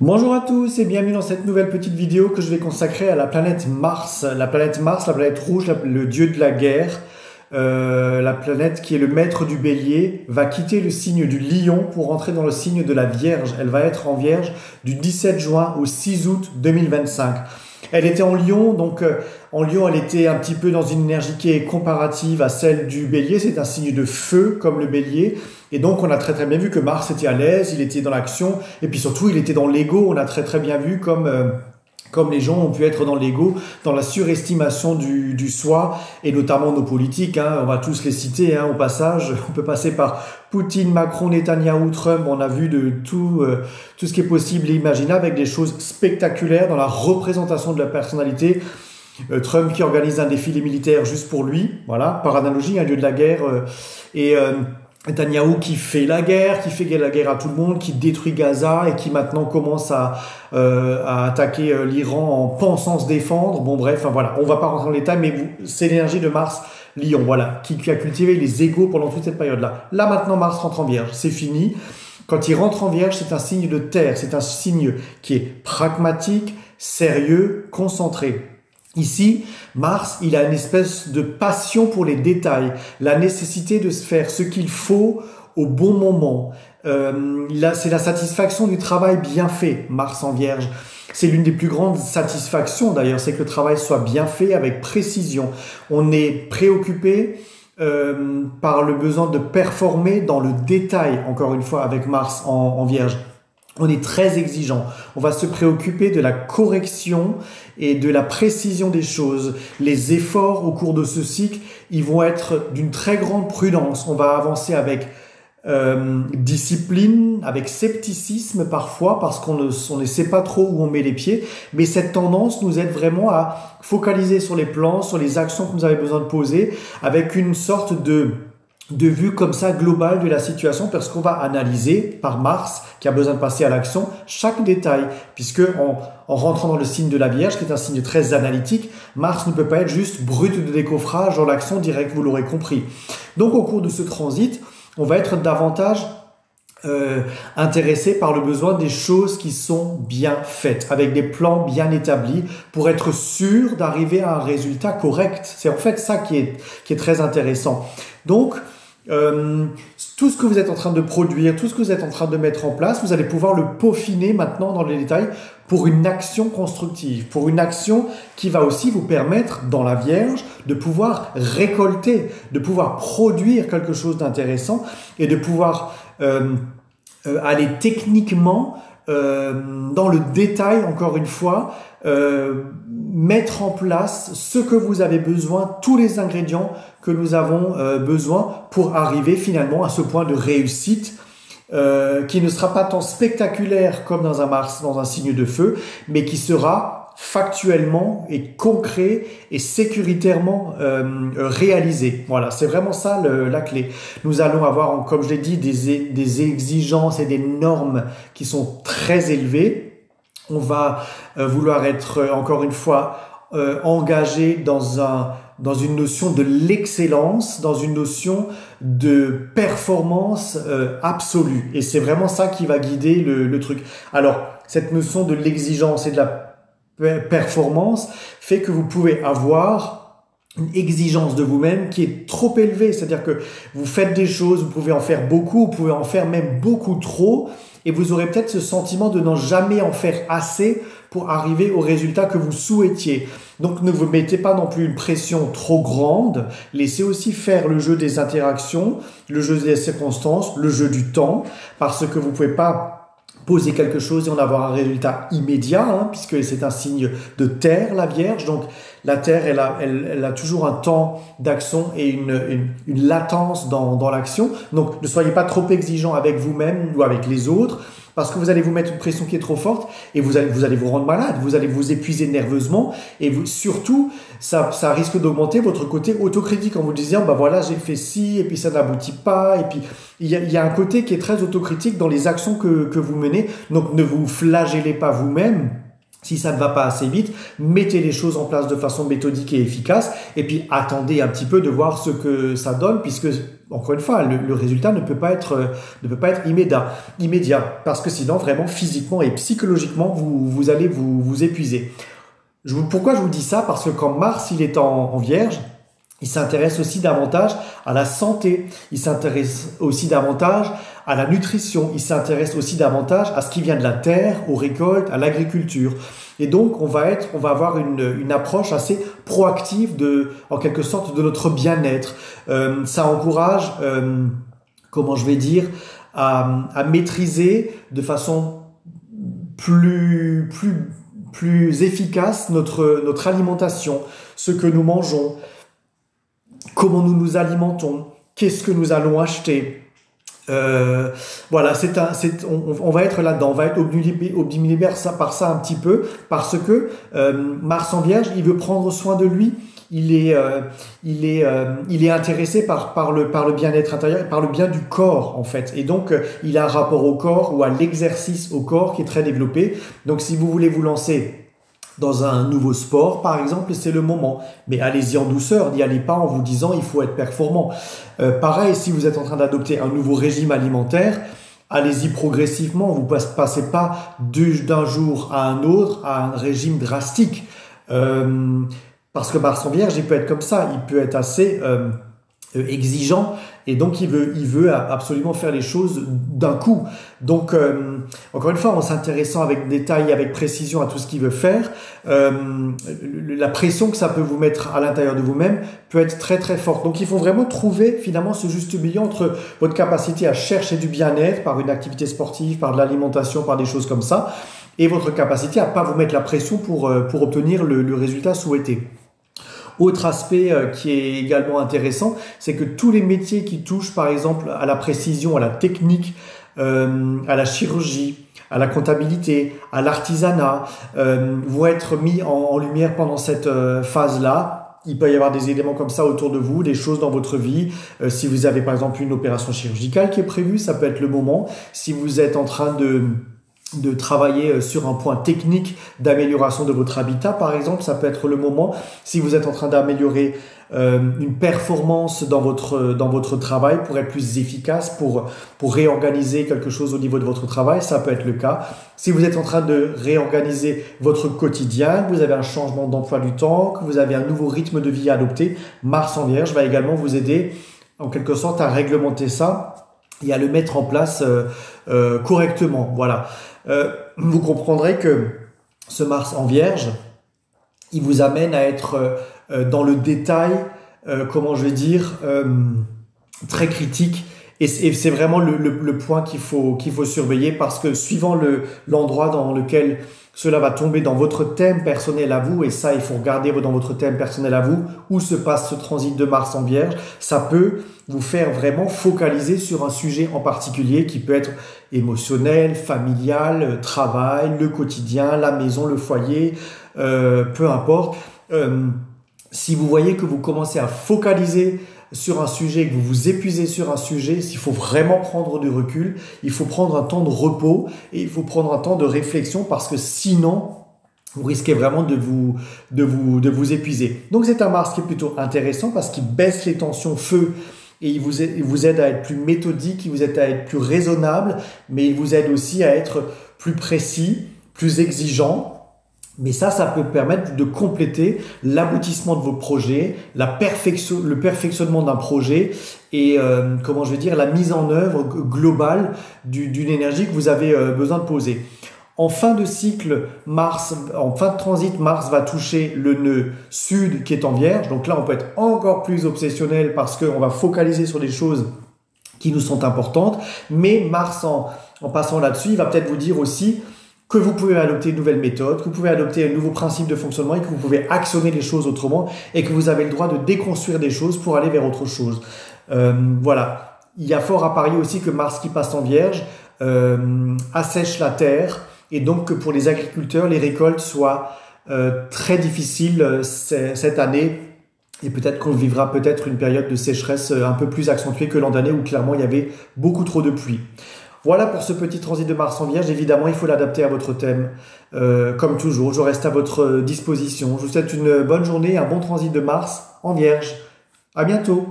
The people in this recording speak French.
Bonjour à tous et bienvenue dans cette nouvelle petite vidéo que je vais consacrer à la planète Mars. La planète Mars, la planète rouge, le dieu de la guerre, la planète qui est le maître du bélier, va quitter le signe du lion pour entrer dans le signe de la Vierge. Elle va être en Vierge du 17 juin au 6 août 2025. Elle était en Lion, donc en Lion, elle était un petit peu dans une énergie qui est comparative à celle du Bélier. C'est un signe de feu comme le Bélier. Et donc, on a très très bien vu que Mars était à l'aise, il était dans l'action, et puis surtout, il était dans l'ego. On a très très bien vu comme les gens ont pu être dans l'ego, dans la surestimation du soi, et notamment nos politiques. On va tous les citer au passage. On peut passer par Poutine, Macron, Netanyahou, Trump. On a vu de tout ce qui est possible et imaginable avec des choses spectaculaires dans la représentation de la personnalité. Trump qui organise un défilé militaire juste pour lui, voilà, par analogie, un dieu de la guerre, et Netanyahou qui fait la guerre à tout le monde, qui détruit Gaza et qui maintenant commence à attaquer l'Iran en pensant se défendre. Bon bref, voilà, on va pas rentrer dans les détails, mais c'est l'énergie de Mars Lion, voilà, qui a cultivé les égos pendant toute cette période-là. Là maintenant, Mars rentre en Vierge, c'est fini. Quand il rentre en Vierge, c'est un signe de terre, c'est un signe qui est pragmatique, sérieux, concentré. Ici, Mars, il a une espèce de passion pour les détails, la nécessité de se faire ce qu'il faut au bon moment. C'est la satisfaction du travail bien fait, Mars en Vierge. C'est l'une des plus grandes satisfactions d'ailleurs, c'est que le travail soit bien fait avec précision. On est préoccupé par le besoin de performer dans le détail, encore une fois, avec Mars en Vierge. On est très exigeant. On va se préoccuper de la correction et de la précision des choses. Les efforts au cours de ce cycle, ils vont être d'une très grande prudence. On va avancer avec discipline, avec scepticisme parfois, parce qu'on ne sait pas trop où on met les pieds. Mais cette tendance nous aide vraiment à focaliser sur les plans, sur les actions que nous avons besoin de poser, avec une sorte de vue comme ça globale de la situation, parce qu'on va analyser par Mars, qui a besoin de passer à l'action, chaque détail, puisque en rentrant dans le signe de la Vierge, qui est un signe très analytique, Mars ne peut pas être juste brut de décoffrage dans l'action directe, vous l'aurez compris. Donc au cours de ce transit, on va être davantage intéressé par le besoin des choses qui sont bien faites, avec des plans bien établis, pour être sûr d'arriver à un résultat correct. C'est en fait ça qui est très intéressant. Donc, tout ce que vous êtes en train de produire, tout ce que vous êtes en train de mettre en place, vous allez pouvoir le peaufiner maintenant dans les détails pour une action constructive, pour une action qui va aussi vous permettre, dans la Vierge, de pouvoir récolter, de pouvoir produire quelque chose d'intéressant et de pouvoir aller techniquement dans le détail, encore une fois, mettre en place ce que vous avez besoin, tous les ingrédients que nous avons besoin pour arriver finalement à ce point de réussite qui ne sera pas tant spectaculaire comme dans un Mars, dans un signe de feu, mais qui sera factuellement et concret et sécuritairement réalisé. Voilà, c'est vraiment ça la clé. Nous allons avoir, comme je l'ai dit, des exigences et des normes qui sont très élevées. On va vouloir être, encore une fois, engagé dans une notion de l'excellence, dans une notion de performance absolue. Et c'est vraiment ça qui va guider le truc. Alors, cette notion de l'exigence et de la performance fait que vous pouvez avoir une exigence de vous-même qui est trop élevée. C'est-à-dire que vous faites des choses, vous pouvez en faire beaucoup, vous pouvez en faire même beaucoup trop, et vous aurez peut-être ce sentiment de n'en jamais en faire assez pour arriver au résultat que vous souhaitiez. Donc ne vous mettez pas non plus une pression trop grande, laissez aussi faire le jeu des interactions, le jeu des circonstances, le jeu du temps, parce que vous pouvez pas poser quelque chose et en avoir un résultat immédiat, puisque c'est un signe de terre, la Vierge. Donc la terre, elle a toujours un temps d'action et une latence dans l'action. Donc ne soyez pas trop exigeant avec vous-même ou avec les autres, parce que vous allez vous mettre une pression qui est trop forte et vous allez vous rendre malade, vous allez vous épuiser nerveusement et surtout, ça risque d'augmenter votre côté autocritique en vous disant, voilà, j'ai fait ci et puis ça n'aboutit pas. Et puis, il y a un côté qui est très autocritique dans les actions que vous menez. Donc, ne vous flagellez pas vous-même. Si ça ne va pas assez vite, mettez les choses en place de façon méthodique et efficace et puis attendez un petit peu de voir ce que ça donne puisque, encore une fois, le résultat ne peut pas être immédiat parce que sinon, vraiment, physiquement et psychologiquement, vous allez vous épuiser. Pourquoi je vous dis ça? Parce que quand Mars, il est en Vierge, il s'intéresse aussi davantage à la santé, il s'intéresse aussi davantage à la nutrition, il s'intéresse aussi davantage à ce qui vient de la terre, aux récoltes, à l'agriculture. Et donc, on va avoir une approche assez proactive en quelque sorte, de notre bien-être. Ça encourage, comment je vais dire, à maîtriser de façon plus efficace notre alimentation, ce que nous mangeons, comment nous nous alimentons, qu'est-ce que nous allons acheter. Voilà, on va être là-dedans, on va être obnubilé par ça un petit peu, parce que Mars en Vierge, il veut prendre soin de lui. Il est intéressé par le bien-être intérieur, par le bien du corps en fait. Et donc, il a un rapport au corps ou à l'exercice au corps qui est très développé. Donc, si vous voulez vous lancer dans un nouveau sport, par exemple, c'est le moment. Mais allez-y en douceur, n'y allez pas en vous disant il faut être performant. Pareil, si vous êtes en train d'adopter un nouveau régime alimentaire, allez-y progressivement. Vous passez pas d'un jour à un autre à un régime drastique. Parce que Mars en Vierge, il peut être comme ça, il peut être assez exigeant et donc il veut absolument faire les choses d'un coup. Donc encore une fois, en s'intéressant avec détail, avec précision à tout ce qu'il veut faire, la pression que ça peut vous mettre à l'intérieur de vous-même peut être très très forte. Donc il faut vraiment trouver finalement ce juste milieu entre votre capacité à chercher du bien-être par une activité sportive, par de l'alimentation, par des choses comme ça, et votre capacité à pas vous mettre la pression pour obtenir le résultat souhaité. Autre aspect qui est également intéressant, c'est que tous les métiers qui touchent par exemple à la précision, à la technique, à la chirurgie, à la comptabilité, à l'artisanat, vont être mis en lumière pendant cette phase-là. Il peut y avoir des éléments comme ça autour de vous, des choses dans votre vie. Si vous avez par exemple une opération chirurgicale qui est prévue, ça peut être le moment. Si vous êtes en train de travailler sur un point technique d'amélioration de votre habitat, par exemple, ça peut être le moment. Si vous êtes en train d'améliorer une performance dans votre travail pour être plus efficace, pour réorganiser quelque chose au niveau de votre travail, ça peut être le cas. Si vous êtes en train de réorganiser votre quotidien, que vous avez un changement d'emploi du temps, que vous avez un nouveau rythme de vie à adopter, Mars en Vierge va également vous aider en quelque sorte à réglementer ça et à le mettre en place correctement. Voilà. Vous comprendrez que ce Mars en Vierge, il vous amène à être dans le détail, comment je vais dire, très critique. Et c'est vraiment le point qu'il faut surveiller parce que suivant l'endroit dans lequel cela va tomber dans votre thème personnel à vous, et ça, il faut regarder dans votre thème personnel à vous, où se passe ce transit de Mars en Vierge, ça peut vous faire vraiment focaliser sur un sujet en particulier qui peut être émotionnel, familial, travail, le quotidien, la maison, le foyer, peu importe. Si vous voyez que vous commencez à focaliser sur un sujet, que vous vous épuisez sur un sujet, il faut vraiment prendre du recul, il faut prendre un temps de repos et il faut prendre un temps de réflexion parce que sinon, vous risquez vraiment de vous épuiser. Donc c'est un Mars qui est plutôt intéressant parce qu'il baisse les tensions feu et il vous aide à être plus méthodique, il vous aide à être plus raisonnable, mais il vous aide aussi à être plus précis, plus exigeant. Mais ça peut permettre de compléter l'aboutissement de vos projets, le perfectionnement d'un projet et comment je vais dire la mise en œuvre globale d'une énergie que vous avez besoin de poser. En fin de cycle, en fin de transit, Mars va toucher le nœud sud qui est en Vierge. Donc là, on peut être encore plus obsessionnel parce qu'on va focaliser sur des choses qui nous sont importantes. Mais Mars, en passant là-dessus, il va peut-être vous dire aussi que vous pouvez adopter une nouvelle méthode, que vous pouvez adopter un nouveau principe de fonctionnement et que vous pouvez actionner les choses autrement et que vous avez le droit de déconstruire des choses pour aller vers autre chose. Voilà. Il y a fort à parier aussi que Mars qui passe en Vierge assèche la terre et donc que pour les agriculteurs, les récoltes soient très difficiles cette année et peut-être qu'on vivra peut-être une période de sécheresse un peu plus accentuée que l'an dernier où clairement il y avait beaucoup trop de pluie. Voilà pour ce petit transit de Mars en Vierge. Évidemment, il faut l'adapter à votre thème. Comme toujours, je reste à votre disposition. Je vous souhaite une bonne journée, un bon transit de Mars en Vierge. À bientôt.